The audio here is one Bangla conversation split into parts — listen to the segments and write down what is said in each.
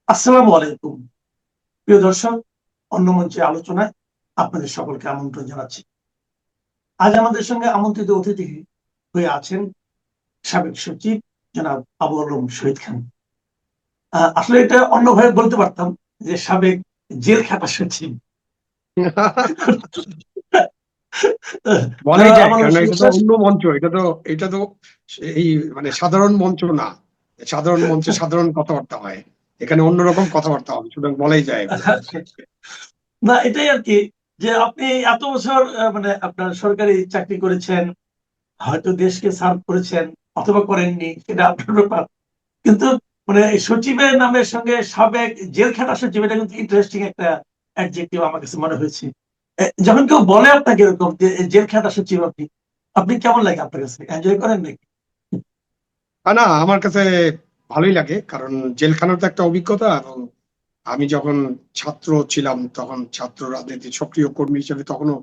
আসসালামু আলাইকুম। প্রিয় দর্শক, অন্য মঞ্চে আলোচনায় আপনাদের সকলকে আমন্ত্রণ জানাচ্ছি। আজ আমাদের সঙ্গে আমন্ত্রিত অতিথি হয়ে আছেন সাবেক সচিব জনাব আবু আলম শহীদ খান। আসলে এটা অন্যভাবে বলতে পারতাম যে সাবেক জেল খাটা সচিব। বলাই জনাব যায়, আবু আলম কারণ এটা তো বিশ্বাস। অন্য মঞ্চ। এটা তো এই মানে সাধারণ মঞ্চ না। সাধারণ মঞ্চে সাধারণ কথাবার্তা হয়, এখানে অন্যরকম কথাবার্তা হবে, সুতরাং বলাই যায় এগুলো। না, এটাই আর কি, যে আপনি এত বছর মানে আপনার সরকারি চাকরি করেছেন, হয়তো দেশকে সার্ভ করেছেন অথবা করেননি, সেটা আপনার ব্যাপার। কিন্তু মানে এই সচিবের নামের সঙ্গে সাবেক জেল খাটা সচিব, এটা কিন্তু ইন্টারেস্টিং একটা অ্যাডজেক্টিভ আমার কাছে মনে হয়েছে। যখন কেউ বলে আপনাকে এরকম যে জেল খাটা সচিব, আপনি আপনি কেমন লাগে? আপনার কাছে এনজয় করেন নাকি? না, আমার কাছে ভালোই লাগে, কারণ জেলখানার তো একটা অভিজ্ঞতা। এবং আমি যখন ছাত্র ছিলাম, তখন ছাত্র রাজনীতির সক্রিয় কর্মী হিসেবে তখনও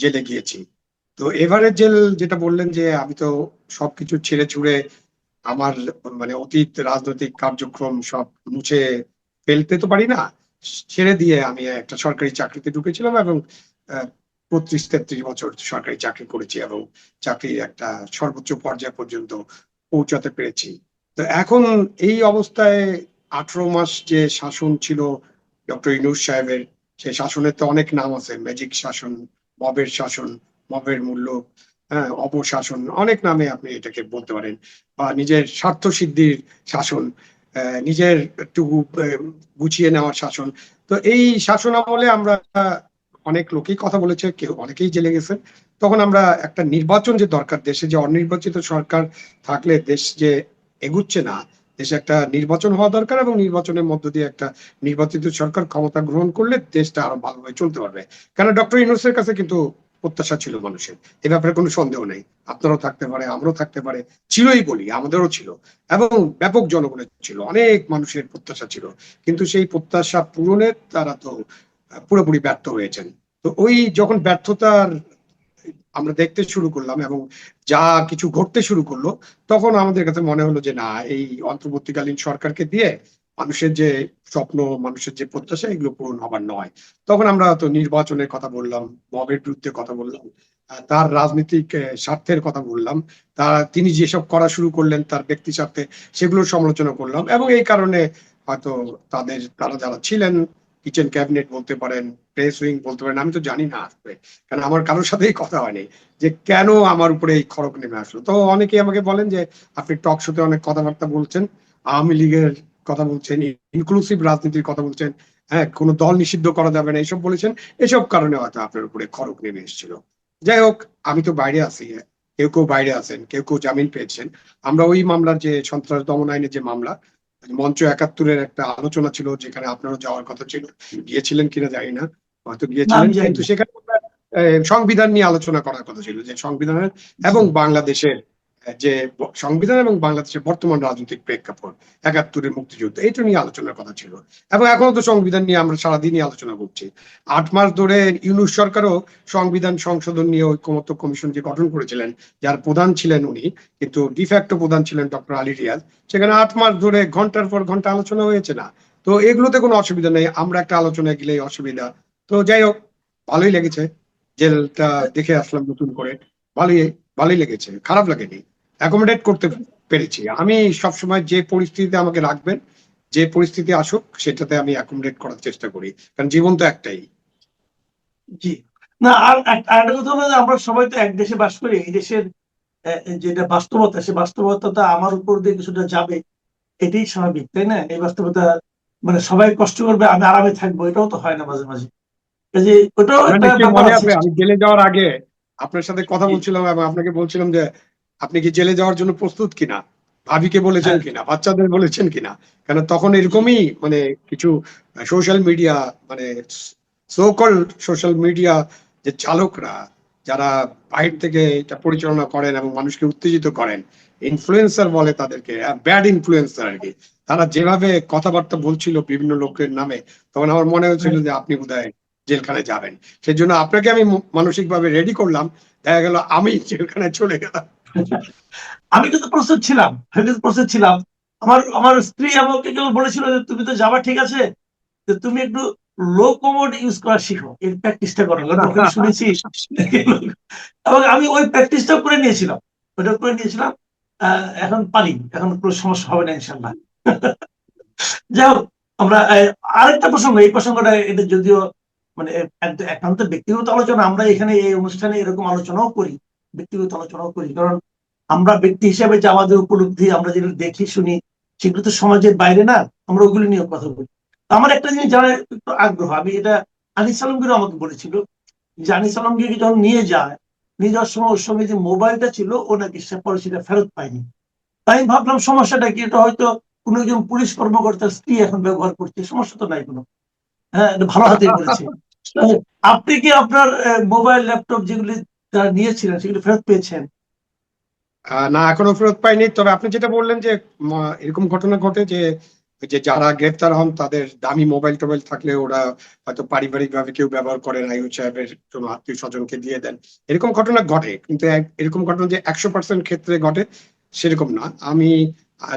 জেলে গিয়েছি। তো এবারে জেল, যেটা বললেন যে আমি তো সবকিছু ছেড়ে ছুড়ে আমার মানে অতীত রাজনৈতিক কার্যক্রম সব মুছে ফেলতে তো পারি না, ছেড়ে দিয়ে আমি একটা সরকারি চাকরিতে ঢুকেছিলাম এবং 32-33 বছর সরকারি চাকরি করেছি এবং চাকরির একটা সর্বোচ্চ পর্যায় পর্যন্ত পৌঁছাতে পেরেছি। তো এখন এই অবস্থায় 18 মাস যে শাসন ছিল ডক্টর ইউনূস সাহেবের, সেই শাসনের তো অনেক নাম আছে: ম্যাজিক শাসন, মবের শাসন, মবের মূল্য, হ্যাঁ, অপশাসন, অনেক নামে আপনি এটাকে বলতে পারেন। বা নিজের স্বার্থ সিদ্ধির শাসন, নিজের একটু গুছিয়ে নেওয়ার শাসন। তো এই শাসন আমলে আমরা অনেক লোকেই কথা বলেছে, কেউ অনেকেই জেলে গেছে। তখন আমরা একটা নির্বাচন যে দরকার, দেশে যে অনির্বাচিত সরকার থাকলে দেশ যে এগুচ্ছে না, দেশে একটা নির্বাচন হওয়া দরকার এবং নির্বাচনের মধ্য দিয়ে একটা নির্বাচিত সরকার ক্ষমতা গ্রহণ করলে দেশটা আরো ভালোভাবে চলতে পারবে। কারণ ডক্টর ইউনূসের কাছে কিন্তু প্রত্যাশা ছিল মানুষের, এ ব্যাপারে কোনো সন্দেহ নেই। আপনারও থাকতে পারে, আমরাও থাকতে পারে, ছিলই বলি, আমাদেরও ছিল। এবং ব্যাপক জনগণের ছিল, অনেক মানুষের প্রত্যাশা ছিল। কিন্তু সেই প্রত্যাশা পূরণে তারা তো পুরোপুরি ব্যর্থ হয়েছেন। তো ওই যখন ব্যর্থতার আমরা দেখতে শুরু করলাম এবং যা কিছু ঘটতে শুরু করলো, তখন আমাদের কাছে মনে হলো যে না, এই অন্তর্বর্তীকালীন সরকারকে দিয়ে মানুষের যে স্বপ্ন, মানুষের যে প্রত্যাশা, এগুলো পূরণ হবার নয়। তখন আমরা তো নির্বাচনের কথা বললাম, মবের বিরুদ্ধে কথা বললাম, তার রাজনৈতিক স্বার্থের কথা বললাম, তিনি যেসব করা শুরু করলেন তার ব্যক্তি স্বার্থে, সেগুলোর সমালোচনা করলাম। এবং এই কারণে হয়তো তারা যারা ছিলেন, কিচেন ক্যাবিনেট বলতে পারেন, প্রেস উইং বলতে পারেন, আমি তো জানি না আসবে, কারণ আমার কারোর সাথেই কথা হয়নি যে কেন আমার উপরে এই খড়ক নেমে আসলো। তো অনেকেই আমাকে বলেন যে আপনি টক শোতে অনেক কথাবার্তা বলছেন, আওয়ামী লীগের কথা বলছেন, ইনক্লুসিভ রাজনীতির কথা বলছেন, হ্যাঁ, কোনো দল নিষিদ্ধ করা যাবে না, এইসব বলেছেন। এসব কারণে হয়তো আপনার উপরে খড়ক নেমে এসেছিল। যাই হোক, আমি তো বাইরে আছি, কেউ কেউ বাইরে আছেন, কেউ কেউ জামিন পেয়েছেন। আমরা ওই মামলার, যে সন্ত্রাস দমন আইনের যে মামলা, মঞ্চ 71-এর একটা আলোচনা ছিল, যেখানে আপনারও যাওয়ার কথা ছিল, গিয়েছিলেন কিনা জানি না, হয়তো না, গিয়েছিলেন। আমি জানি কিন্তু না। সেখানে সংবিধান নিয়ে আলোচনা করার কথা ছিল, যে সংবিধানের জি। এবং বাংলাদেশের যে সংবিধান এবং বাংলাদেশের বর্তমান রাজনৈতিক প্রেক্ষাপট, 71-এর মুক্তিযুদ্ধ, এইটা নিয়ে আলোচনার কথা ছিল। এবং এখনো তো সংবিধান নিয়ে আমরা সারাদিনই আলোচনা করছি। 8 মাস ধরে ইউনূস সরকারও সংবিধান সংশোধন নিয়ে ঐকমত্য কমিশন যে গঠন করেছিলেন, যার প্রধান ছিলেন উনি, কিন্তু ডিফ্যাক্টো প্রধান ছিলেন ডক্টর আলী রিয়াজ, সেখানে 8 মাস ধরে ঘন্টার পর ঘন্টা আলোচনা হয়েছে না। তো এগুলোতে কোনো অসুবিধা নেই, আমরা একটা আলোচনায় গেলেই অসুবিধা। তো যাই হোক, ভালোই লেগেছে জেলটা দেখে আসলাম নতুন করে। ভালোই ভালোই লেগেছে, খারাপ লাগেনি। অ্যাকোমোডেট করতে পেরেছি। আমি সবসময় যে পরিস্থিতিতে আমাকে রাখবেন, যে পরিস্থিতি আসুক, সেটাতে আমি অ্যাকোমোডেট করার চেষ্টা করি, কারণ জীবন তো একটাই। জি। না, আর একটা কথা হলো যে আমরা সবাই তো এক দেশে বাস করি। এই দেশের যেটা বাস্তবতা, সে বাস্তবতাটা আমার উপর দিয়ে কিছুটা যাবে, এটাই স্বাভাবিক, তাই না? এই বাস্তবতা মানে সবাই কষ্ট করবে, আমি আরামে থাকবো, এটাও তো হয় না মাঝে মাঝে। কাজে ওটাও আপনার একটা নিশ্চয়ই ব্যাপার মনে আছে। আছে, আমি জেলে যাওয়ার আগে আপনার সাথে কথা জি। বলছিলাম এবং আপনাকে বলছিলাম যে আপনি কি জেলে যাওয়ার জন্য প্রস্তুত কিনা, ভাবিকে বলেছেন হ্যাঁ। কিনা, বাচ্চাদের বলেছেন কিনা। কারণ তখন জি। এরকমই মানে কিছু সোশ্যাল মিডিয়া, মানে সোকল সোশ্যাল মিডিয়া যে চালকরা, যারা বাইরে থেকে এটা পরিচালনা করেন এবং মানুষকে উত্তেজিত করেন, ইনফ্লুয়েন্সার বলে তাদেরকে, ব্যাড ইনফ্লুয়েন্সার আর কি, তারা যেভাবে কথাবার্তা বলছিল বিভিন্ন লোকের নামে, তখন আমার মনে হয়েছিল হ্যাঁ। যে আপনি বোধহয় জেলখানায় যাবেন। সেই জন্য আপনাকে আমি মানসিক ভাবে রেডি করলাম, দেখা গেল আমি জেলখানায় চলে গেলাম। আমি কিন্তু প্রস্তুত ছিলাম, আমি কিন্তু প্রস্তুত ছিলাম। আমার স্ত্রী আমাকে কেউ বলেছিল যে তুমি তো যাবা ঠিক আছে, যে তুমি একটু লো কমোড ইউজ করা শিখো, এর প্র্যাকটিসটা করো, কারণ ওখানে শুনেছি। এবং আমি ওই প্র্যাকটিসটা করে নিয়েছিলাম, ওটা করে নিয়েছিলাম। এখন পারি, এখন কোনো সমস্যা হবে না ইনশাল্লাহ। যাই হোক, আমরা আরেকটা প্রসঙ্গ, এই প্রসঙ্গটা এটা যদিও মানে একান্ত ব্যক্তিগত আলোচনা, আমরা এখানে এই অনুষ্ঠানে এরকম আলোচনাও করি, ব্যক্তিগত আলোচনাও করি, কারণ আমরা ব্যক্তি হিসেবে যে আমাদের উপলব্ধি, আমরা যেগুলো দেখি শুনি, সেগুলো তো সমাজের বাইরে না, আমরা ওগুলো নিয়ে কথা বলি। আমার একটা জিনিস জানার একটু আগ্রহ, আমি এটা আনিস আলমগীর আমাকে বলেছিল, যে আনিস আলমগীরকে যখন নিয়ে যাওয়ার সময় ওর সঙ্গে যে মোবাইলটা ছিল, ও নাকি সে পরে সেটা ফেরত পায়নি। তাই আমি ভাবলাম সমস্যাটা কি, এটা হয়তো কোনো একজন পুলিশ কর্মকর্তার স্ত্রী এখন ব্যবহার করছে, সমস্যা তো নাই কোনো। হ্যাঁ, এটা ভালো হাতেই করেছে। আপনি কি আপনার মোবাইল ল্যাপটপ যেগুলি যারা নিয়েছিলেন সেগুলি ফেরত পেয়েছেন? না, এখনো ফেরত পাইনি। তবে আপনি যেটা বললেন যে এরকম ঘটনা ঘটে যে যে যারা গ্রেফতার হন তাদের দামি মোবাইল টোবাইল থাকলে ওরা হয়তো পারিবারিক ভাবে কেউ ব্যবহার করেন, আইয়ুব সাহেবের কোনো আত্মীয় স্বজনকে দিয়ে দেন, এরকম ঘটনা ঘটে। কিন্তু এরকম ঘটনা যে 100% ক্ষেত্রে ঘটে সেরকম না। আমি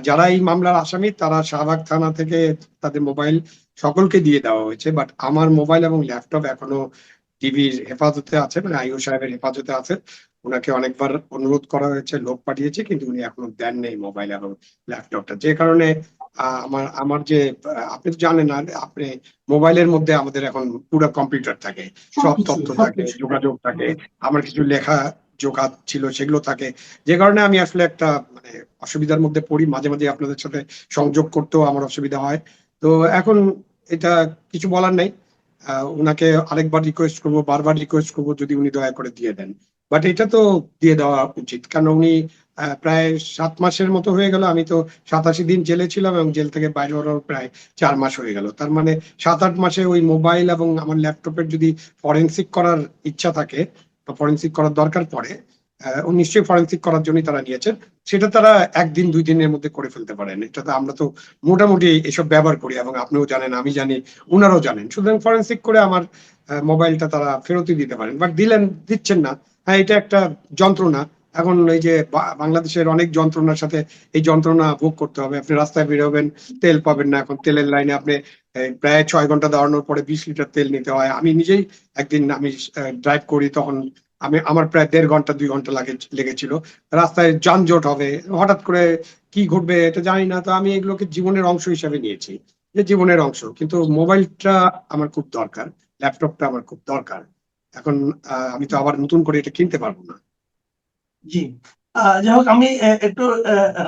যারা এই মামলার আসামি তারা শাহবাগ থানা থেকে তাদের মোবাইল সকলকে দিয়ে দেওয়া হয়েছে, বাট আমার মোবাইল এবং ল্যাপটপ এখনো টিভির হেফাজতে আছে, মানে আইয়ুব সাহেবের হেফাজতে আছে। ওনাকে অনেকবার অনুরোধ করা হয়েছে, লোক পাঠিয়েছে, কিন্তু উনি এখনো দেন নেই মোবাইল এবং ল্যাপটপটা। যে কারণে আমার আমার যে আপনি তো জানেন না, আপনি মোবাইলের মধ্যে আমাদের এখন পুরো কম্পিউটার থাকে, সব সবকিছু তথ্য থাকে, সবকিছু। যোগাযোগ থাকে, আমার কিছু লেখা যোগা ছিল সেগুলো থাকে। যে কারণে আমি আসলে একটা মানে অসুবিধার মধ্যে পড়ি, মাঝে মাঝে আপনাদের সাথে সংযোগ করতেও আমার অসুবিধা হয়। তো এখন এটা কিছু বলার নাই। উনাকে আরেকবার রিকোয়েস্ট করবো, বারবার রিকোয়েস্ট করবো যদি উনি দয়া করে দিয়ে দেন। বাট এটা তো দিয়ে দেওয়া উচিত, কারণ উনি প্রায় 7 মাসের মতো হয়ে গেল। আমি তো 87 দিন জেলে ছিলাম এবং জেল থেকে বাইরে হওয়ার প্রায় 4 মাস হয়ে গেল। তার মানে 7-8 মাসে ওই মোবাইল এবং আমার ল্যাপটপের যদি ফরেন্সিক করার ইচ্ছা থাকে বা ফরেন্সিক করার দরকার পড়ে, ও নিশ্চয়ই ফরেন্সিক করার জন্যই তারা নিয়েছেন। সেটা তারা 1 দিন 2 দিনের মধ্যে করে ফেলতে পারেন। এটা তো আমরা তো মোটামুটি এসব ব্যবহার করি এবং আপনিও জানেন, আমি জানি, উনারাও জানেন। সুতরাং ফরেন্সিক করে আমার মোবাইলটা তারা ফেরতই দিতে পারেন, বাট দিচ্ছেন না। হ্যাঁ, এটা একটা যন্ত্রণা। এখন এই যে বাংলাদেশের অনেক যন্ত্রণার সাথে এই যন্ত্রণা ভোগ করতে হবে। আপনি রাস্তায় বেরোবেন, তেল পাবেন না। এখন তেলের লাইনে আপনি প্রায় 6 ঘন্টা দাঁড়ানোর পরে 20 লিটার তেল নিতে হয়। আমি নিজেই একদিন আমি ড্রাইভ করি, তখন আমার প্রায় 1.5 ঘন্টা 2 ঘন্টা লেগেছিল। রাস্তায় যানজট হবে, হঠাৎ করে কি ঘটবে এটা জানি না। তো আমি এগুলোকে জীবনের অংশ হিসাবে নিয়েছি, যে জীবনের অংশ। কিন্তু মোবাইলটা আমার খুব দরকার, ল্যাপটপটা আমার খুব দরকার। এখন আমি তো আবার নতুন করে এটা কিনতে পারবো না। জি। যাই হোক, আমি একটু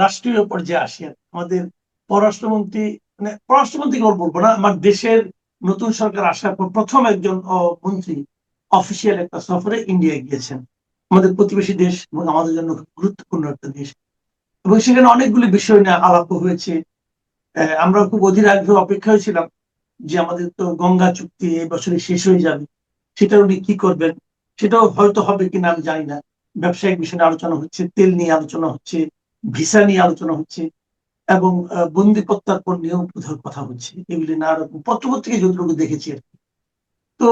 রাষ্ট্রীয় পর্যায়ে আসি। আমাদের পররাষ্ট্রমন্ত্রী, মানে পররাষ্ট্রমন্ত্রী বলবো না, আমার দেশের নতুন সরকার আসার পর প্রথম একজন মন্ত্রী অফিসিয়াল একটা সফরে ইন্ডিয়া গিয়েছেন। আমাদের প্রতিবেশী দেশ এবং আমাদের জন্য গুরুত্বপূর্ণ একটা দেশ, এবং সেখানে অনেকগুলি বিষয় নিয়ে আলাপ হয়েছে। আমরা খুব অধীর আগ্রহে অপেক্ষায় ছিলাম যে আমাদের তো গঙ্গা চুক্তি এই বছরে শেষ হয়ে যাবে, সেটা উনি কি করবেন, সেটাও হয়তো হবে কিনা আমি জানি না। ব্যবসায়িক বিষয় নিয়ে আলোচনা হচ্ছে, তেল নিয়ে আলোচনা হচ্ছে, ভিসা নিয়ে আলোচনা হচ্ছে, এবং বন্দি প্রত্যার্পণ নিয়েও বোধহয় কথা হচ্ছে। এগুলি না পত্রপত্রিকায় যতটুকু দেখেছি আর কি। তো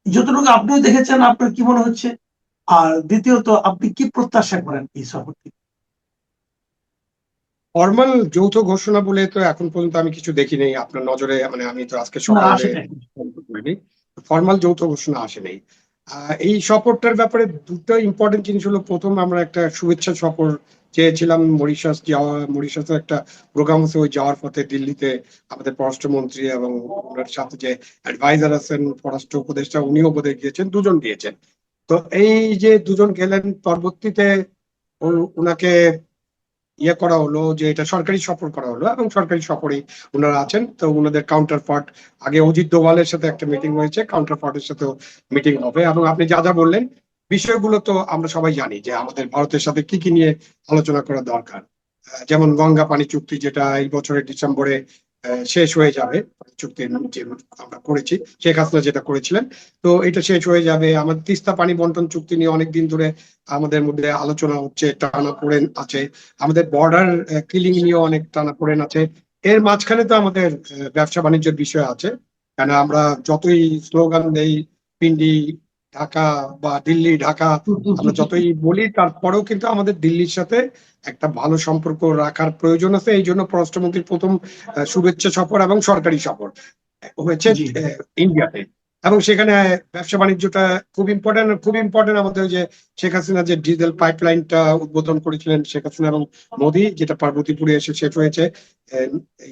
যতটুকু আপনিও দেখেছেন, আপনার কি মনে হচ্ছে? আর দ্বিতীয়ত, আপনি কি প্রত্যাশা করেন এই সফর থেকে? ফর্মাল যৌথ ঘোষণা বলে তো এখন পর্যন্ত আমি কিছু দেখি নাই আপনার নজরে, মানে আমি তো আজকে না, সকালে আসলে ফর্মাল যৌথ ঘোষণা আসে নাই। এই সফরটার ব্যাপারে দুটো ইম্পর্টেন্ট জিনিস হলো, প্রথম আমরা একটা শুভেচ্ছা সফর চেয়েছিলাম মরিশাস যাওয়া। মরিশাসের একটা প্রোগ্রাম আছে, ওই যাওয়ার পথে দিল্লিতে আমাদের পররাষ্ট্রমন্ত্রী এবং ওনার সাথে যে অ্যাডভাইজার আছেন পররাষ্ট্র উপদেষ্টা, উনিও বোধ গিয়েছেন, দুজন গিয়েছেন। তো এই যে দুজন গেলেন, পরবর্তীতে ওনাকে করা হলো যে এটা সরকারি সফর করা হলো, এবং সরকারি সফরেই ওনারা আছেন। তো ওনাদের কাউন্টার পার্ট, আগে অজিত দোভালের সাথে একটা মিটিং হয়েছে, কাউন্টার পার্টের সাথেও মিটিং হবে। এবং আপনি যা যা বললেন বিষয়গুলো তো আমরা সবাই জানি যে আমাদের ভারতের সাথে কি কি নিয়ে আলোচনা করা দরকার। যেমন গঙ্গা পানি চুক্তি, যেটা এই বছরের ডিসেম্বরে শেষ হয়ে যাবে। চুক্তি যে আমরা করেছি, শেখ হাসিনা যেটা করেছিলেন, তো এটা শেষ হয়ে যাবে। আমাদের তিস্তা পানি বন্টন চুক্তি নিয়ে অনেকদিন ধরে আমাদের মধ্যে আলোচনা হচ্ছে, টানাপোড়েন আছে। আমাদের বর্ডার কিলিং নিয়েও অনেক টানাপোড়েন আছে। এর মাঝখানে তো আমাদের ব্যবসা বাণিজ্যের বিষয় আছে। কেন আমরা যতই স্লোগান দেই, পিন্ডি ঢাকা বা দিল্লি ঢাকা আমরা যতই বলি, তারপরেও কিন্তু আমাদের দিল্লির সাথে একটা ভালো সম্পর্ক রাখার প্রয়োজন আছে। এই জন্য পররাষ্ট্রমন্ত্রীর প্রথম শুভেচ্ছা সফর এবং সরকারি সফর হয়েছে জি ইন্ডিয়াতে। এবং সেখানে ব্যবসা বাণিজ্যটা খুব ইম্পর্টেন্ট আমাদের যে শেখ হাসিনা যে ডিজেল পাইপলাইনটা উদ্বোধন করেছিলেন শেখ হাসিনা এবং মোদি, যেটা পার্বতীপুরে এসে শেষ হয়েছে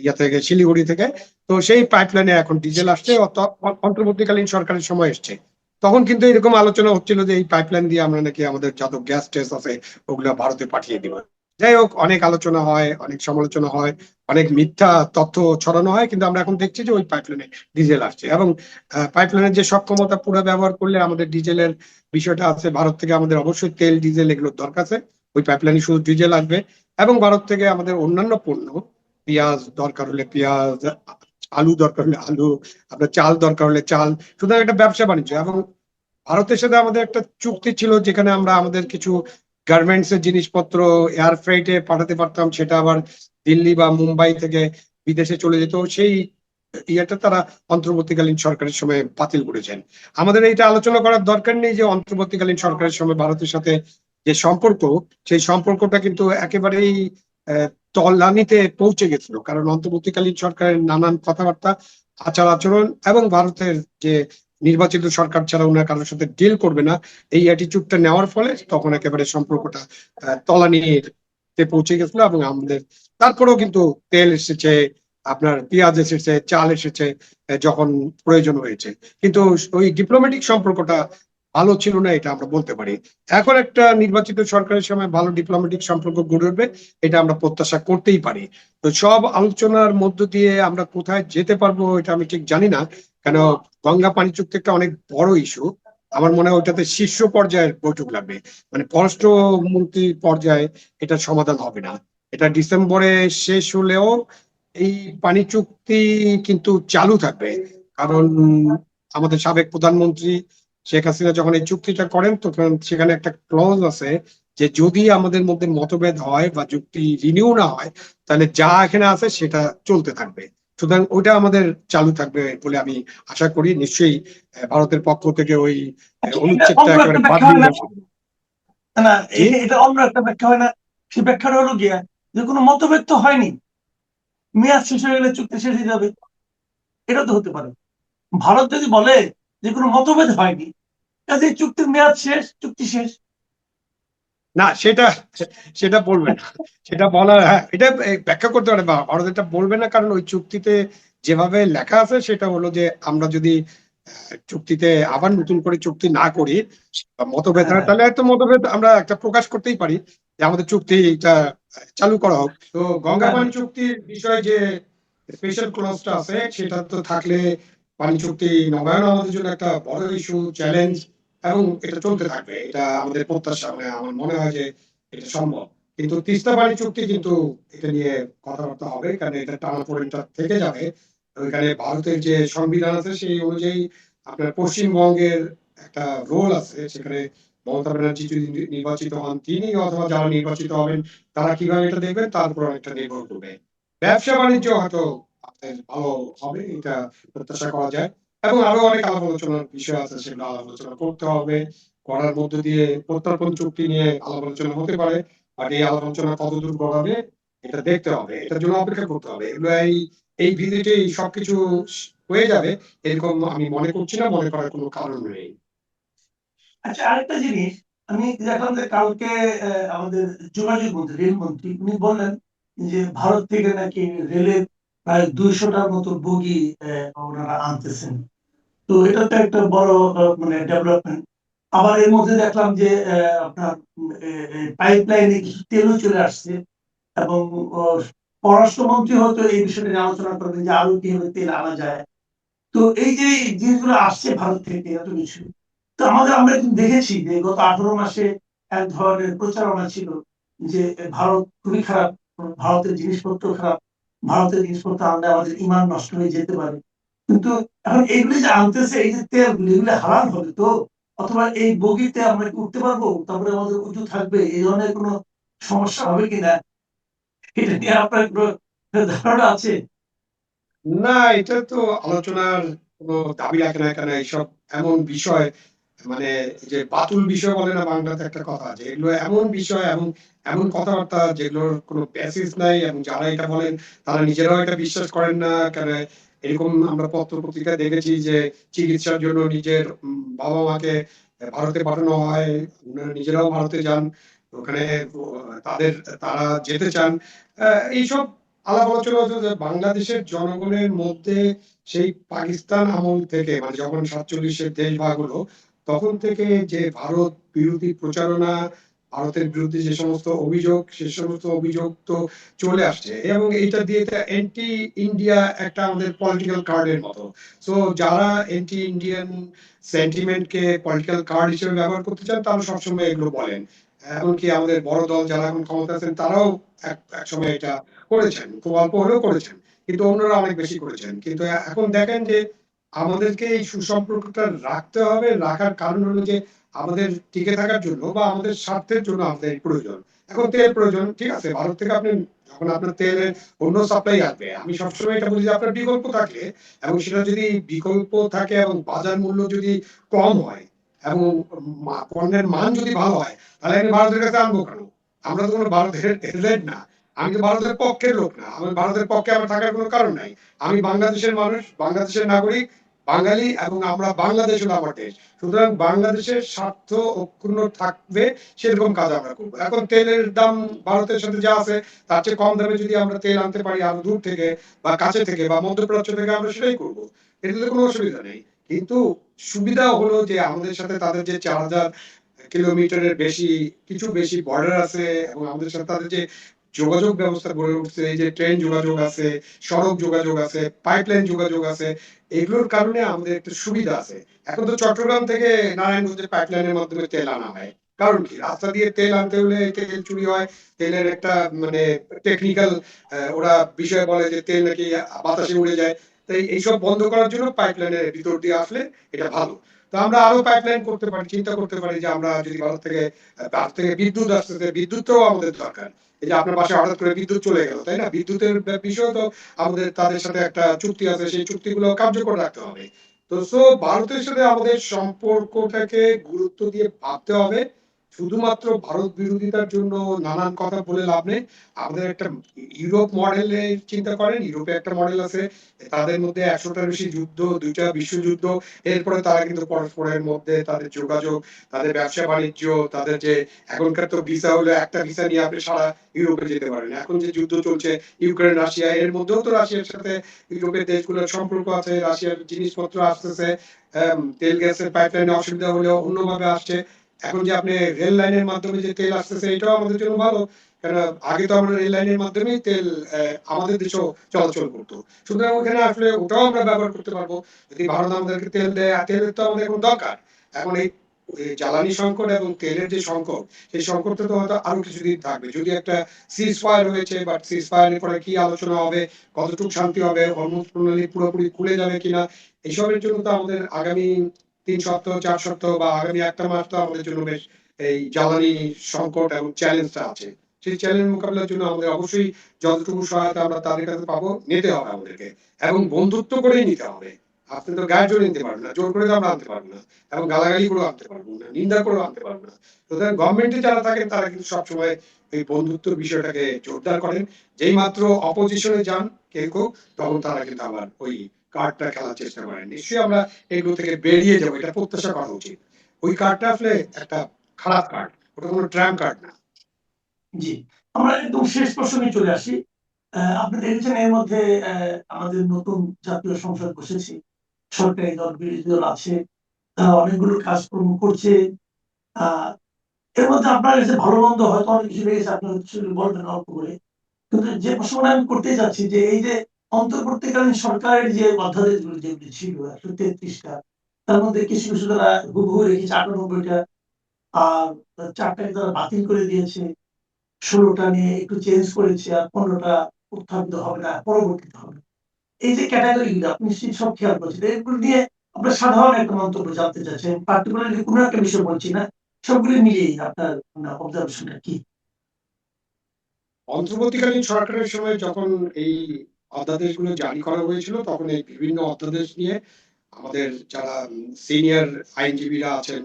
ইয়া থেকে, শিলিগুড়ি থেকে। তো সেই পাইপলাইনে এখন ডিজেল আসছে, অন্তর্বর্তীকালীন সরকারের সময় এসছে। তখন কিন্তু এরকম আলোচনা হচ্ছিল যে এই পাইপলাইন দিয়ে আমরা নাকি আমাদের যত গ্যাস টেস আছে ওগুলো ভারতে পাঠিয়ে দিব। যাই হোক, অনেক আলোচনা হয়, অনেক সমালোচনা হয়, অনেক মিথ্যা তথ্য ছড়ানো হয়, কিন্তু আমরা এখন দেখছি যে ওই পাইপলাইনে ডিজেল আসছে। এবং পাইপলাইনের যে সক্ষমতা পুরো ব্যবহার করলে আমাদের ডিজেলের বিষয়টা আছে, ভারত থেকে আমাদের অবশ্যই তেল ডিজেল এগুলোর দরকার আছে, ওই পাইপলাইনে শুধু ডিজেল আসবে। এবং ভারত থেকে আমাদের অন্যান্য পণ্য, পেঁয়াজ দরকার হলে পেঁয়াজ, আলু দরকার হলে আলু, আপনার চাল দরকার হলে চাল। সুতরাং একটা ব্যবসা বাণিজ্য। এবং ভারতের সাথে আমাদের একটা চুক্তি ছিল যেখানে আমরা আমাদের কিছু গার্মেন্টস এর জিনিসপত্র এয়ার ফ্রাইটে পাঠাতে পারতাম, সেটা আবার দিল্লি বা মুম্বাই থেকে বিদেশে চলে যেত। সেই ইয়েটা তারা অন্তর্বর্তীকালীন সরকারের সময় বাতিল করেছেন। আমাদের এইটা আলোচনা করার দরকার নেই যে অন্তর্বর্তীকালীন সরকারের সময় ভারতের সাথে যে সম্পর্ক, সেই সম্পর্কটা কিন্তু একেবারেই তলানিতে পৌঁছে গেছিল। কারণ অন্তর্বর্তীকালীন সরকারের নানান কথাবার্তা, আচার আচরণ এবং ভারতের যে নির্বাচিত সরকার ছাড়া ওনার কারোর সাথে ডিল করবে না, এই অ্যাটিটিউডটা নেওয়ার ফলে তখন একেবারে সম্পর্কটা তলানিতে পৌঁছে গেছিল। এবং আমাদের তারপরেও কিন্তু তেল এসেছে, আপনার পেঁয়াজ এসেছে, চাল এসেছে যখন প্রয়োজন হয়েছে। কিন্তু ওই ডিপ্লোম্যাটিক সম্পর্কটা ভালো ছিল না, এটা আমরা বলতে পারি। এখন একটা নির্বাচিত সরকারের সময় ভালো ডিপ্লোম্যাটিক সম্পর্ক গড়ে উঠবে, এটা আমরা প্রত্যাশা করতেই পারি। তো সব আলোচনার মধ্য দিয়ে আমরা কোথায় যেতে পারবো এটা আমি ঠিক জানি না, কেন গঙ্গা পানি চুক্তি একটা অনেক বড় ইস্যু। আমার মনে হয় ওইটাতে শীর্ষ পর্যায়ের বৈঠক লাগবে, মানে পররাষ্ট্রমন্ত্রী পর্যায়ে এটা সমাধান হবে না। এটা ডিসেম্বরে শেষ হলেও এই পানি চুক্তি কিন্তু চালু থাকবে। কারণ আমাদের সাবেক প্রধানমন্ত্রী শেখ হাসিনা যখন এই চুক্তিটা করেন, তখন সেখানে একটা ক্লজ আছে যে যদি আমাদের মধ্যে মতভেদ হয় বা চুক্তি রিনিউ না হয়, তাহলে যা এখানে আছে সেটা চলতে থাকবে। সুতরাং ওইটা আমাদের চালু থাকবে বলে আমি আশা করি। নিশ্চয়ই ভারতের পক্ষ থেকে ওই আচ্ছা, এটা অনুচ্ছেদটা অন্য একেবারে একটা বাদ ব্যাখ্যা হয় দিয়ে না? দেওয়া হবে। না, জি এটা অন্য একটা ব্যাখ্যা হয় না? সেই ব্যাখ্যাটা হলো গিয়া যে কোনো মতভেদ তো হয়নি, মেয়াদ শেষ হয়ে গেলে চুক্তি শেষ হয়ে যাবে, এটা তো হতে পারে। ভারত যদি বলে যে কোনো মতভেদ হয়নি, কাজে চুক্তির মেয়াদ শেষ, চুক্তি শেষ। না, সেটা সেটা বলবে না। সেটা বলা, হ্যাঁ, এটা ব্যাখ্যা করতে পারে বা ভারত এটা বলবে না, কারণ ওই চুক্তিতে যেভাবে লেখা আছে সেটা হলো যে আমরা যদি চুক্তিতে আবার নতুন করে চুক্তি না করি বা মতভেদ হয়, হ্যাঁ, তাহলে হয়তো মতভেদ আমরা একটা প্রকাশ করতেই পারি যে আমাদের চুক্তিটা চালু করা হোক। তো গঙ্গা হ্যাঁ, পানি চুক্তির বিষয়ে যে স্পেশাল ক্লজটা আছে সেটা তো থাকলে পানি চুক্তি নবায়ন আমাদের জন্য একটা বড় ইস্যু, চ্যালেঞ্জ, এবং এটা চলতে থাকবে। এটা আমাদের প্রত্যাশা, মানে আমার মনে হয় যে এটা সম্ভব। কিন্তু তিস্তা পানি চুক্তি কিন্তু এটা নিয়ে কথাবার্তা হবে, কারণ এটা টানাপোড়েনটা থেকে যাবে। ওইখানে ভারতের যে সংবিধান আছে সেই অনুযায়ী আপনার পশ্চিমবঙ্গের একটা রোল আছে সেখানে। মমতা ব্যানার্জি যদি নির্বাচিত হন, তিনি অথবা যারা নির্বাচিত হবেন তারা কিভাবে এটা দেখবেন তার উপর অনেকটা নির্ভর করবে। ব্যবসা বাণিজ্য হয়তো আপনার ভালো হবে, এটা প্রত্যাশা করা যায়। এবং আরো অনেক আলাপ আলোচনার বিষয় আছে, সেগুলো আলাপ আলোচনা করতে হবে। করার মধ্য দিয়ে প্রত্যর্পণ চুক্তি নিয়ে আলাপ আলোচনা হতে পারে, বাট এই আলাপ আলোচনা কতদূর গড়াবে এটা দেখতে হবে, এটার জন্য অপেক্ষা করতে হবে। এগুলো এই ভিজিটেই সবকিছু হয়ে যাবে এরকম আমি মনে করছি না, মনে করার কোনো কারণ নেই। আচ্ছা, আরেকটা জিনিস আমি দেখলাম যে কালকে আমাদের যোগাযোগ মন্ত্রী, রেলমন্ত্রী, উনি বললেন যে ভারত থেকে নাকি রেলের প্রায় 200টার মতো বগি ওনারা আনতেছেন। তো এটা তো একটা বড় মানে ডেভেলপমেন্ট। আবার এর মধ্যে দেখলাম যে আপনার পাইপলাইনে কিছু তেলও চলে আসছে, এবং পররাষ্ট্রমন্ত্রী হয়তো এই বিষয়টা নিয়ে আলোচনা করবেন যে আরো কিভাবে তেল আনা যায়। তো এই যে জিনিসগুলো আসছে ভারত থেকে এত কিছু, তো আমরা কিন্তু দেখেছি যে গত 18 মাসে এক ধরনের প্রচারণা ছিল যে ভারত খুবই খারাপ, ভারতের জিনিসপত্র খারাপ, ভারতের জিনিসপত্র আনলে আমাদের ইমান নষ্ট হয়ে যেতে পারে। কিন্তু এখন এইগুলি যে আনতেছে, এই যে তেলগুলি, এগুলি হালাল হবে তো? অথবা এই বগিতে আমরা কি উঠতে পারবো? তারপরে আমাদের উজু থাকবে? এই ধরনের কোনো সমস্যা হবে কিনা? এটা নিয়ে আপনার কোনো ধারণা আছে? না, এটা তো আলোচনার কোনো দাবি রাখে না, এখানে এইসব এমন বিষয় মানে যে বাতুল বিষয় বলে না বাংলাতে একটা কথা, যে এগুলো এমন বিষয় এবং এমন কথাবার্তা যেগুলোর কোনো বেসিস নাই, এবং যারা এটা বলেন তারা নিজেরাও এটা বিশ্বাস করেন না। কারণ এরকম আমরা পত্র পত্রিকায় দেখেছি যে চিকিৎসার জন্য নিজের বাবা মাকে ভারতে পাঠানো হয়, ওনারা নিজেরাও ভারতে যান, ওখানে তাদের তারা যেতে চান। এইসব আলাপ আলোচনা হচ্ছে যে বাংলাদেশের জনগণের মধ্যে সেই পাকিস্তান আমল থেকে, মানে যখন 47-এর দেশ ভাগ হলো তখন থেকে যে ভারত বিরোধী প্রচারণা, ভারতের বিরুদ্ধে যে সমস্ত অভিযোগ, সে সমস্ত অভিযোগ তো চলে আসছে, এবং এইটা দিয়ে অ্যান্টি ইন্ডিয়া একটা আমাদের পলিটিক্যাল কার্ডের মতো। সো যারা অ্যান্টি ইন্ডিয়ান সেন্টিমেন্টকে পলিটিক্যাল কার্ড হিসেবে ব্যবহার করতে চান তারা সবসময় এগুলো বলেন। এমনকি আমাদের বড় দল যারা এখন ক্ষমতা আছেন তারাও এক সময় এটা করেছেন, খুব অল্প হলেও করেছেন, কিন্তু অন্যরা অনেক বেশি করেছেন। কিন্তু এখন দেখেন যে আমাদেরকে এই সুসম্পর্কটা রাখতে হবে। রাখার কারণ হলো যে আমাদের টিকে থাকার জন্য বা আমাদের স্বার্থের জন্য আমাদের প্রয়োজন। এখন তেল প্রয়োজন, ঠিক আছে, ভারত থেকে আপনি যখন আপনার তেলের অন্য সাপ্লাই আসবে, আমি সবসময় এটা বলি যে আপনার বিকল্প থাকলে, এবং সেটা যদি বিকল্প থাকে এবং বাজার মূল্য যদি কম হয় এবং পণ্যের মান যদি ভালো হয়, তাহলে আমি ভারতের কাছে আনবো কেন? আমরা তো কোনো ভারতের এজেন্ট না, আমি তো ভারতের পক্ষের লোক না, আমার ভারতের পক্ষে আমার থাকার কোনো কারণ নাই। আমি বাংলাদেশের মানুষ, বাংলাদেশের নাগরিক, বাঙালি, এবং আমরা বাংলাদেশ হলো আমার দেশ। সুতরাং বাংলাদেশের স্বার্থ অক্ষুণ্ণ থাকবে, সেরকম কাজ আমরা করবো। এখন তেলের দাম ভারতের সাথে যা আছে তার চেয়ে কম দামে যদি আমরা তেল আনতে পারি আরো দূর থেকে বা কাছে থেকে বা মধ্যপ্রাচ্য থেকে, আমরা সেটাই করবো, এটাতে কোনো অসুবিধা নেই। কিন্তু সুবিধা হলো যে আমাদের সাথে তাদের যে 4000 কিলোমিটারের বেশি, কিছু বেশি বর্ডার আছে, এবং আমাদের সাথে তাদের যে যোগাযোগ ব্যবস্থা গড়ে উঠছে, এই যে ট্রেন যোগাযোগ আছে, সড়ক যোগাযোগ আছে, পাইপলাইন যোগাযোগ আছে, এগুলোর কারণে আমাদের একটা সুবিধা আছে। এখন তো চট্টগ্রাম থেকে নারায়ণগঞ্জের পাইপলাইনের মাধ্যমে তেল আনা হয়। কারণ কি, রাস্তা দিয়ে তেল আনতে হলে তেল চুরি হয়, তেলের একটা মানে টেকনিক্যাল ওরা বিষয় বলে যে তেল নাকি বাতাসে উড়ে যায়। তাই এইসব বন্ধ করার জন্য পাইপলাইনের ভিতর দিয়ে আসলে এটা ভালো। তো আমরা আরো পাইপলাইন করতে পারি, চিন্তা করতে পারি যে আমরা যদি ভারত থেকে বিদ্যুৎ আসতেছে, বিদ্যুৎটাও আমাদের দরকার। এই যে আপনার পাশে হঠাৎ করে বিদ্যুৎ চলে গেল, তাই না? বিদ্যুতের বিষয় তো আমাদের তাদের সাথে একটা চুক্তি আছে, সেই চুক্তিগুলো কার্যকর রাখতে হবে। তো ভারতের সাথে আমাদের সম্পর্কটাকে গুরুত্ব দিয়ে ভাবতে হবে। শুধুমাত্র ভারত বিরোধিতার জন্য নানান কথা বলে লাভ নেই। আমাদের একটা ইউরোপ মডেলে চিন্তা করেন, ইউরোপে একটা মডেল আছে, তাদের মধ্যে 100টার বেশি যুদ্ধ, 2টা বিশ্বযুদ্ধ, এরপরে তারা কিন্তু পরস্পরের মধ্যে তাদের যোগাযোগ, তাদের ব্যবসা বাণিজ্য, তাদের যে এখনকার তো ভিসা হলো একটা ভিসা নিয়ে আপনি সারা ইউরোপে যেতে পারেন। এখন যে যুদ্ধ চলছে ইউক্রেন রাশিয়া, এর মধ্যেও তো রাশিয়ার সাথে ইউরোপের দেশগুলোর সম্পর্ক আছে, রাশিয়ার জিনিসপত্র আসতেছে, তেল গ্যাসের পাইপলাইনে অসুবিধা হলেও অন্যভাবে আসছে। এখন যে আপনি রেল লাইনের মাধ্যমে যে তেল আসতেছে, এটাও আমাদের জন্য ভালো, কারণ আগে তো আমরা রেল লাইনের মাধ্যমেই তেল আমাদের দেশেও চলাচল করতো। সুতরাং ওখানে আসলে ওটাও আমরা ব্যবহার করতে পারবো যদি ভারত আমাদেরকে তেল দেয়। আর তেলের তো আমাদের এখন দরকার। এখন এই জ্বালানি সংকট এবং তেলের যে সংকট, সেই সংকটটা তো হয়তো আরো কিছুদিন থাকবে। যদি একটা সিজ ফায়ার হয়েছে, বাট সিজ ফায়ারের পরে কি আলোচনা হবে, কতটুকু শান্তি হবে, হরমুজ প্রণালী পুরোপুরি খুলে যাবে কিনা, এসবের জন্য তো আমাদের আগামী 3 সপ্তাহ 4 সপ্তাহ বা আগামী একটা মাস তো আমাদের জন্য বেশ এই জ্বালানি সংকট এবং চ্যালেঞ্জটা আছে। সেই চ্যালেঞ্জ মোকাবিলার জন্য আমাদের অবশ্যই যতটুকু সহায়তা আমরা তাদের কাছে পাবো, নিতে হবে আমাদেরকে, এবং বন্ধুত্ব করেই নিতে হবে। আপনি তো গায়ের জোরে নিতে পারবেন না, জোর করে তো আমরা আনতে পারবো না, এবং গালাগালি করেও আনতে পারবো না, নিন্দা করেও আনতে পারবো না। সুতরাং গভর্নমেন্টে যারা থাকেন তারা কিন্তু সবসময় এই বন্ধুত্বের বিষয়টাকে জোরদার করেন। যেই মাত্র অপোজিশনে যান কেউ কেউ, তখন তারা কিন্তু আবার ওই কার্ডটা খেলার চেষ্টা করেন। নিশ্চয়ই আমরা এগুলো থেকে বেরিয়ে যাবো, এটা প্রত্যাশা করা উচিত। ওই কার্ডটা আসলে একটা খারাপ কার্ড, ওটা কোনো ট্রাম্প কার্ড না। জি, আমরা একদম শেষ প্রসঙ্গে চলে আসি। আপনি দেখেছেন এর মধ্যে আমাদের নতুন জাতীয় সংসদ বসেছে, সরকারি দল বিরোধী দল আছে, তারা অনেকগুলো কাজকর্ম করছে। এর মধ্যে আপনার কাছে ভালো মন্দ হয়তো অনেক কিছু লেগেছে, আপনি বলবেন অল্প করে। কিন্তু যে প্রশ্নটা আমি করতে চাচ্ছি যে এই যে অন্তর্বর্তীকালীন সরকারের যে অধ্যাদেশগুলো যেগুলি ছিল 133টা, তার মধ্যে কিছু কিছু তারা হুবহু রেখেছে 98টা, আর 4টাকে তারা বাতিল করে দিয়েছে, 16টা নিয়ে একটু চেঞ্জ করেছে, আর 15টা উত্থাপিত হবে না, পরবর্তীতে হবে। এই যে ক্যাটাগরিগুলো আপনি নিশ্চয়ই সব খেয়াল করছেন, এগুলো নিয়ে আপনার সাধারণ একটা মন্তব্য জানতে চাচ্ছেন। পার্টিকুলারলি কোনো একটা বিষয় বলছি না, সবগুলো মিলিয়েই আপনার অবজারভেশনটা কি? অন্তর্বর্তীকালীন সরকারের সময় যখন এই অধ্যাদেশগুলো জারি করা হয়েছিল, তখন এই বিভিন্ন অধ্যাদেশ নিয়ে আমাদের যারা সিনিয়র আইনজীবীরা আছেন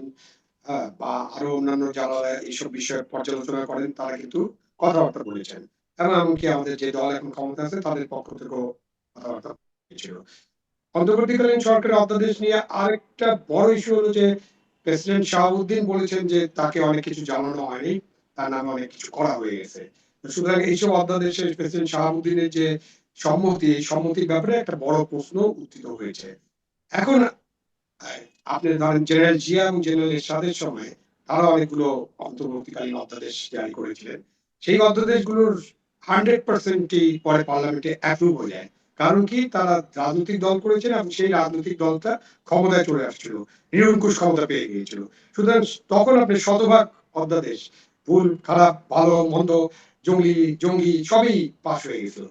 বা আরো অন্যান্য যারা এইসব বিষয়ে পর্যালোচনা করেন তারা কিন্তু কথাবার্তা বলেছেন এবং এমনকি আমাদের যে দল এখন ক্ষমতা আছে তাদের পক্ষ থেকেও কথাবার্তা হয়েছিল। অন্তর্বর্তীকালীন সরকারের অধ্যাদেশ নিয়ে আরেকটা বড় ইস্যু হলো যে প্রেসিডেন্ট শাহাবুদ্দিন বলেছেন যে তাকে অনেক কিছু জানানো হয়নি, তার নামে অনেক কিছু করা হয়ে গেছে। সুতরাং এইসব অধ্যাদেশে প্রেসিডেন্ট শাহাবুদ্দিনের যে সম্মতি, এই সম্মতির ব্যাপারে একটা বড় প্রশ্ন উত্থিত হয়েছে। এখন আপনি ধরেন জেনারেল জিয়া এবং জেনারেল এরশাদের সময় তারা অনেকগুলো অন্তর্বর্তীকালীন অধ্যাদেশ জারি করেছিলেন। সেই অধ্যাদেশগুলোর 100%ই পরে পার্লামেন্টে অ্যাপ্রুভ হয়ে যায়। কারণ কি তারা রাজনৈতিক দল করেছেন এবং সেই রাজনৈতিক দলটা ক্ষমতায় চলে আসছিল, নিরঙ্কুশ ক্ষমতা পেয়ে গিয়েছিল। সুতরাং তখন আপনি শতভাগ অধ্যাদেশ ভুল খারাপ ভালো মন্দ জঙ্গি জঙ্গি সবই পাশ হয়ে গেছিল।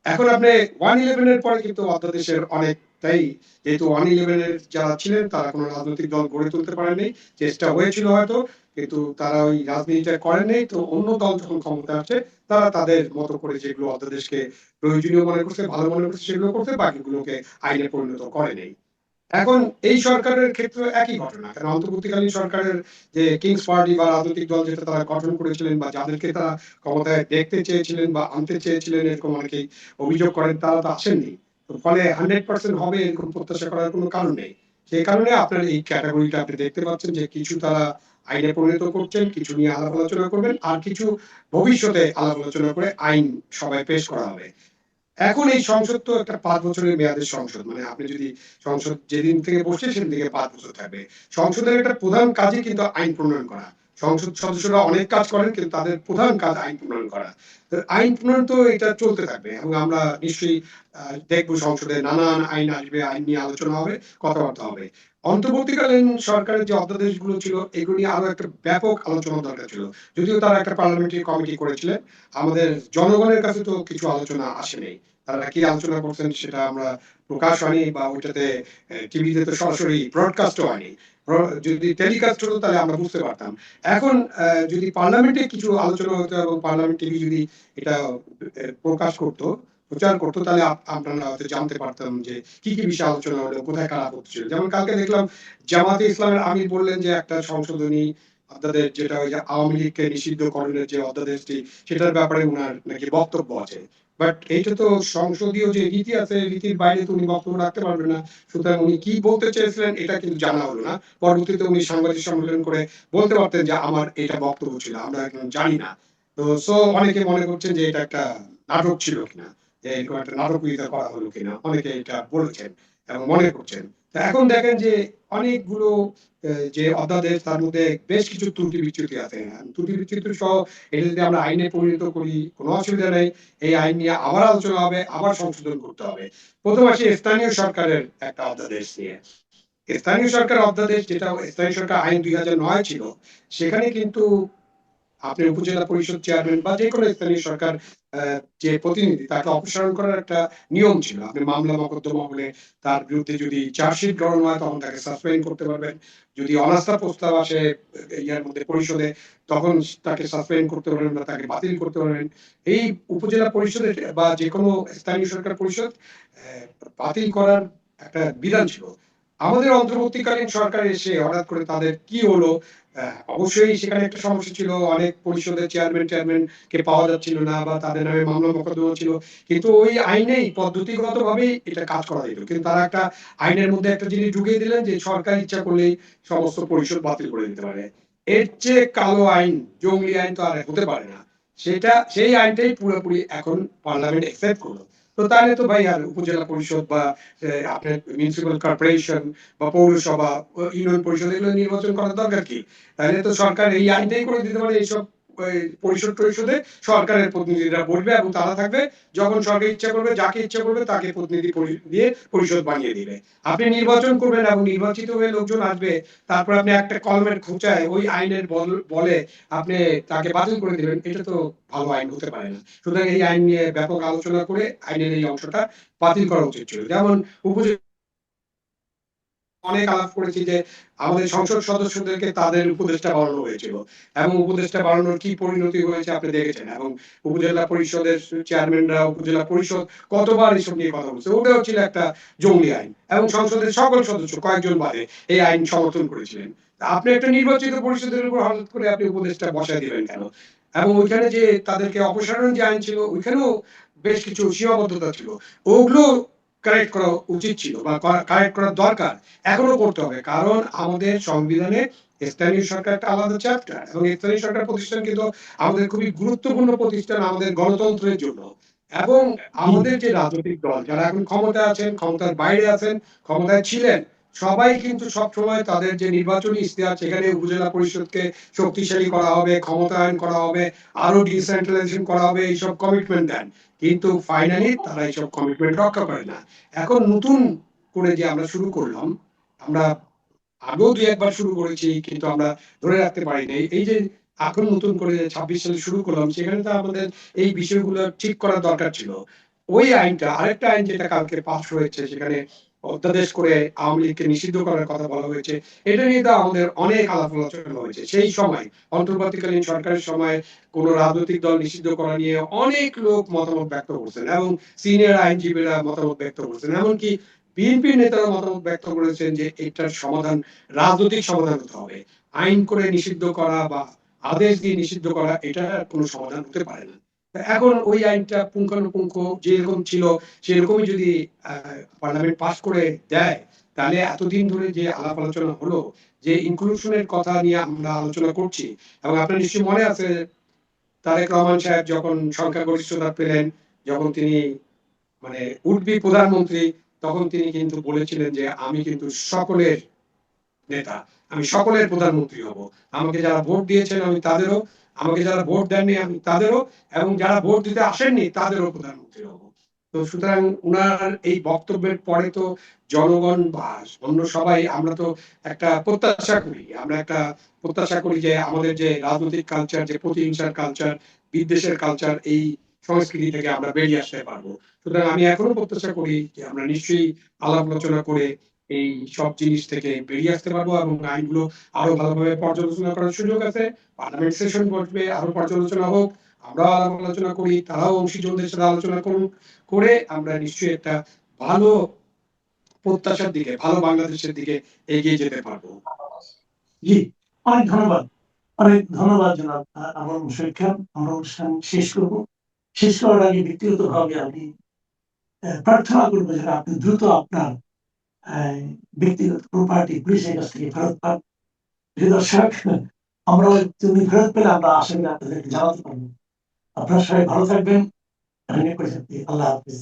এখন আপনি 111 এর পরে কিন্তু অধ্যাদেশের অনেকটাই, যেহেতু 111 এর যারা ছিলেন তারা কোনো রাজনৈতিক দল গড়ে তুলতে পারেনি, চেষ্টা হয়েছিল হয়তো কিন্তু তারা ওই রাজনীতিটা করেনি। তো অন্য দল যখন ক্ষমতায় আসে তারা তাদের মতো করে যেগুলো অধ্যাদেশকে প্রয়োজনীয় মনে করছে ভালো মনে করছে সেগুলো করতে, বাকিগুলোকে আইনে পরিণত করেনি। এখন এই সরকারের ক্ষেত্রে একই ঘটনা, কারণ অন্তর্বর্তীকালীন সরকারের যে কিংস পার্টি বা রাজনৈতিক দল যেটা তারা গঠন করেছিলেন বা যাদেরকে তারা ক্ষমতায় দেখতে চেয়েছিলেন বা আনতে চেয়েছিলেন এরকম অনেকেই অভিযোগ করেন, তারা তো আসেননি। তো ফলে 100% হবে এরকম প্রত্যাশা করার কোনো কারণ নেই। সেই কারণে আপনার এই ক্যাটাগরিটা আপনি দেখতে পাচ্ছেন যে কিছু তারা আইনে পরিণত করছেন, কিছু নিয়ে আলাপ আলোচনা করবেন, আর কিছু ভবিষ্যতে আলাপ আলোচনা করে আইন সভায় পেশ করা হবে। এখন এই সংসদ তো একটা ৫ বছরের মেয়াদের সংসদ। মানে আপনি যদি সংসদ যেদিন থেকে বসছে সেদিন থেকে ৫ বছর থাকবে। সংসদের একটা প্রধান কাজই কিন্তু আইন প্রণয়ন করা। সংসদ সদস্যরা অনেক কাজ করেন কিন্তু তাদের প্রধান কাজ আইন প্রণয়ন করা। তো আইন প্রণয়ন তো এটা চলতে থাকবে এবং আমরা নিশ্চয়ই দেখব সংসদে নানান আইন আসবে, আইন নিয়ে আলোচনা হবে, কথাবার্তা হবে। অন্তর্বর্তীকালীন সরকারের যে অধ্যাদেশগুলো ছিল এগুলো নিয়ে আরো একটা ব্যাপক আলোচনা দরকার ছিল। যদিও তারা একটা পার্লামেন্টারি কমিটি করেছিলেন, আমাদের জনগণের কাছে তো কিছু আলোচনা আসেনি। তারা কি আলোচনা করছেন সেটা আমরা প্রকাশ হয়নি বা ওইটাতে টিভিতে তো সরাসরি ব্রডকাস্টও হয়নি। যদি টেলিকাস্ট হতো তাহলে আমরা বুঝতে পারতাম। এখন যদি পার্লামেন্টে কিছু আলোচনা হতো এবং পার্লামেন্ট টিভি যদি এটা প্রকাশ করতো, প্রচার করতো তাহলে আপনারা হয়তো জানতে পারতাম যে কি কি বিষয়ে আলোচনা হলো, কোথায় কারা করছিল। যেমন কালকে দেখলাম জামাতে ইসলামের আমির বললেন যে একটা সংশোধনী অধ্যাদেশ যেটা ওই যে আওয়ামী লীগকে নিষিদ্ধকরণের যে অধ্যাদেশটি সেটার ব্যাপারে উনার নাকি বক্তব্য আছে। বাট এইটা তো সংসদীয় যে রীতি আছে রীতির বাইরে তো উনি বক্তব্য রাখতে পারবেন না। সুতরাং উনি কি বলতে চেয়েছিলেন এটা কিন্তু জানা হলো না। পরবর্তীতে উনি সাংবাদিক সম্মেলন করে বলতে পারতেন যে আমার এটা বক্তব্য ছিল, আমরা এখন জানি না। তো অনেকে মনে করছেন যে এটা একটা নাটক ছিল কিনা, যে এরকম একটা নাটকীয়তা করা হলো কিনা, অনেকে এটা বলেছেন এবং মনে করছেন। তো এখন দেখেন যে অনেকগুলো যে অধ্যাদেশ তার মধ্যে বেশ কিছু ত্রুটি বিচ্যুতি আছে। ত্রুটি বিচ্যুতি সহ এটা যদি আমরা আইনে পরিণত করি কোনো অসুবিধা নেই। এই আইন নিয়ে আবার আলোচনা হবে, আবার সংশোধন করতে হবে। ১ম আসি স্থানীয় সরকারের একটা অধ্যাদেশ নিয়ে। স্থানীয় সরকার অধ্যাদেশ যেটা স্থানীয় সরকার আইন ২০০৯ ছিল, সেখানে কিন্তু আপনি উপজেলা পরিষদ চেয়ারম্যান বা যেকোনো স্থানীয় সরকার যে প্রতিনিধি তাকে অপসারণ করার একটা নিয়ম ছিল। আপনি মামলা মোকদ্দমা হলে তার বিরুদ্ধে যদি চার্জশিট গ্রহণ হয় তখন তাকে সাসপেন্ড করতে পারবেন। যদি অনাস্থা প্রস্তাব আসে ইয়ার মধ্যে পরিষদে তখন তাকে সাসপেন্ড করতে পারবেন বা তাকে বাতিল করতে পারবেন। এই উপজেলা পরিষদের বা যেকোনো স্থানীয় সরকার পরিষদ বাতিল করার একটা বিধান ছিল। আমাদের অন্তর্বর্তীকালীন সরকার এসে হঠাৎ করে তাদের কি হলো, অবশ্যই সেখানে একটা সমস্যা ছিল। অনেক পরিষদের চেয়ারম্যান কে পাওয়া যাচ্ছিল না বা তাদের নামে মামলা মোকদ্দমা ছিল। কিন্তু ওই আইনেই পদ্ধতিগতভাবেই এটা কাজ করা যেত। কিন্তু তারা একটা আইনের মধ্যে একটা জিনিস ঢুকিয়ে দিলেন যে সরকার ইচ্ছা করলেই সমস্ত পরিষদ বাতিল করে দিতে পারে। এর চেয়ে কালো আইন, জঙ্গলি আইন তো আর হতে পারে না। সেই আইনটাই পুরোপুরি এখন পার্লামেন্ট অ্যাকসেপ্ট করলো। তো তাহলে তো ভাই আর উপজেলা পরিষদ বা আপনার মিউনিসিপাল কর্পোরেশন বা পৌরসভা, ইউনিয়ন পরিষদ এগুলো নির্বাচন করার দরকার কি? তাহলে তো সরকার এই আইনটাই করে দিতে পারে এইসব পরিষদে সরকারের প্রতিনিধিরা বসবে এবং তারা থাকবে। যখন সরকার ইচ্ছা করবে যাকে ইচ্ছা করবে তাকে প্রতিনিধি দিয়ে পরিষদ বানিয়ে দিবে। আপনি নির্বাচন করবেন এবং নির্বাচিত হয়ে লোকজন আসবে। তারপর আপনি একটা কলমের খোঁচায় ওই আইনের বলে আপনি তাকে বাতিল করে দিবেন। এটা তো ভালো আইন হতে পারে না। সুতরাং এই আইন নিয়ে ব্যাপক আলোচনা করে আইনের এই অংশটা বাতিল করা উচিত ছিল। যেমন উপজেলা অনেক আলাপ করেছি যে আমাদের সংসদ সদস্যদেরকে তাদের উপদেষ্টা বানানো হয়েছিল এবং উপদেষ্টা বানানোর কি পরিণতি হয়েছে আপনি দেখেছেন, এবং উপজেলা পরিষদের চেয়ারম্যানরা, উপজেলা পরিষদ কতবার এসব নিয়ে কথা বলছে। ওটাও ছিল একটা জঙ্গলি আইন এবং সংসদের সকল সদস্য কয়েকজন বাদে এই আইন সমর্থন করেছিলেন। আপনি একটা নির্বাচিত পরিষদের উপর হঠাৎ করে আপনি উপদেষ্টা বসায় দিবেন কেন? এবং ওইখানে যে তাদেরকে অপসারণ যে আইন ছিল ওইখানেও বেশ কিছু সীমাবদ্ধতা ছিল। ওগুলো কারেক্ট করা উচিত ছিল বা কারেক্ট করা দরকার। এখনো করতে হবে। কারণ আমাদের সংবিধানে স্থানীয় সরকার একটা আলাদা চ্যাপ্টার এবং স্থানীয় সরকার প্রতিষ্ঠান কিন্তু আমাদের খুবই গুরুত্বপূর্ণ প্রতিষ্ঠান আমাদের গণতন্ত্রের জন্য। এবং আমাদের যে রাজনৈতিক দল যারা এখন ক্ষমতায় আছেন, ক্ষমতার বাইরে আছেন, ক্ষমতায় ছিলেন, সবাই কিন্তু সবসময় তাদের যে নির্বাচনী ইশতেহার সেখানে উপজেলা পরিষদকে শক্তিশালী করা হবে, ক্ষমতায়ন করা হবে, আরো ডিসেন্ট্রালাইজেশন করা হবে এইসব কমিটমেন্ট দেন। কিন্তু ফাইনালি তারা এইসব কমিটমেন্ট রক্ষা করে না। এখন নতুন করে যে আমরা শুরু করলাম, আমরা আগেও ২-১ বার শুরু করেছি কিন্তু আমরা ধরে রাখতে পারি নাই। এই যে এখন নতুন করে ২৬ সালে শুরু করলাম সেখানে তো আমাদের এই বিষয়গুলো ঠিক করা দরকার ছিল। ওই আইনটা আরেকটা আইন যেটা কালকে পাস হয়েছে সেখানে অধ্যাদেশ করে আওয়ামী লীগকে নিষিদ্ধ করার কথা বলা হয়েছে। এটা নিয়ে তো আমাদের অনেক আলাপ আলোচনা হয়েছে। সেই সময় অন্তর্বর্তীকালীন সরকারের সময় কোন রাজনৈতিক দল নিষিদ্ধ করা নিয়ে অনেক লোক মতামত ব্যক্ত করছেন এবং সিনিয়র আইনজীবীরা মতামত ব্যক্ত করছেন। এমনকি বিএনপির নেতারা মতামত ব্যক্ত করেছেন যে এটার সমাধান রাজনৈতিক সমাধান হতে হবে। আইন করে নিষিদ্ধ করা বা আদেশ দিয়ে নিষিদ্ধ করা এটা কোন সমাধান হতে পারে না। এখন ওই আইনটা পুঙ্খানুপুঙ্খ যেরকম ছিল সেরকমই যদি পার্লামেন্ট পাস করে দেয়, তাহলে এতদিন ধরে যে আলাপ আলোচনা হলো, যে ইনক্লুশন এর কথা নিয়ে আমরা আলোচনা করছি এবং আপনার নিশ্চয়ই মনে আছে তারেক রহমান সাহেব যখন সংখ্যাগরিষ্ঠতা পেলেন, যখন তিনি মানে উঠবি প্রধানমন্ত্রী, তখন তিনি কিন্তু বলেছিলেন যে আমি কিন্তু সকলের নেতা, আমি সকলের প্রধানমন্ত্রী হব। আমাকে যারা ভোট দিয়েছেন আমি তাদেরও, আমাকে যারা ভোট দেননি আমি তাদেরও, এবং যারা ভোট দিতে আসেননি তাদেরও প্রধানমন্ত্রী হব। তো সুতরাং উনার এই বক্তব্যের পরে তো জনগণ বা অন্য সবাই আমরা তো একটা প্রত্যাশা করি। আমরা একটা প্রত্যাশা করি যে আমাদের যে রাজনৈতিক কালচার, যে প্রতিহিংসার কালচার, বিদ্বেষের কালচার, এই সংস্কৃতি থেকে আমরা বেরিয়ে আসতে পারবো। সুতরাং আমি এখনো প্রত্যাশা করি যে আমরা নিশ্চয়ই আলাপ আলোচনা করে এই সব জিনিস থেকে বেরিয়ে আসতে পারবো এবং আইনগুলো আরো ভালোভাবে পর্যালোচনা করার সুযোগ আছে। পার্লামেন্ট সেশন বসবে, আরো পর্যালোচনা হোক। আমরাও আলাপ আলোচনা করি, তারাও অংশীজনদের সাথে আলোচনা করুন। করে আমরা নিশ্চয়ই একটা ভালো প্রত্যাশার দিকে, ভালো বাংলাদেশের দিকে এগিয়ে যেতে পারবো। জি, অনেক ধন্যবাদ। অনেক ধন্যবাদ জনাব আনোয়ার মোশাররফ খান। আমরা অনুষ্ঠান শেষ করব। শেষ করার আগে ব্যক্তিগতভাবে আমি প্রার্থনা করব যেন আপনি দ্রুত আপনার ব্যক্তিগত প্রপার্টি পুলিশের কাছ থেকে ফেরত পান। প্রিয় দর্শক, আমরাও তুমি ফেরত পেলে আমরা আশা করি আপনাদেরকে জানাতে পারবো। আপনারা সবাই ভালো থাকবেন। ধন্যবাদ। আল্লাহ হাফেজ।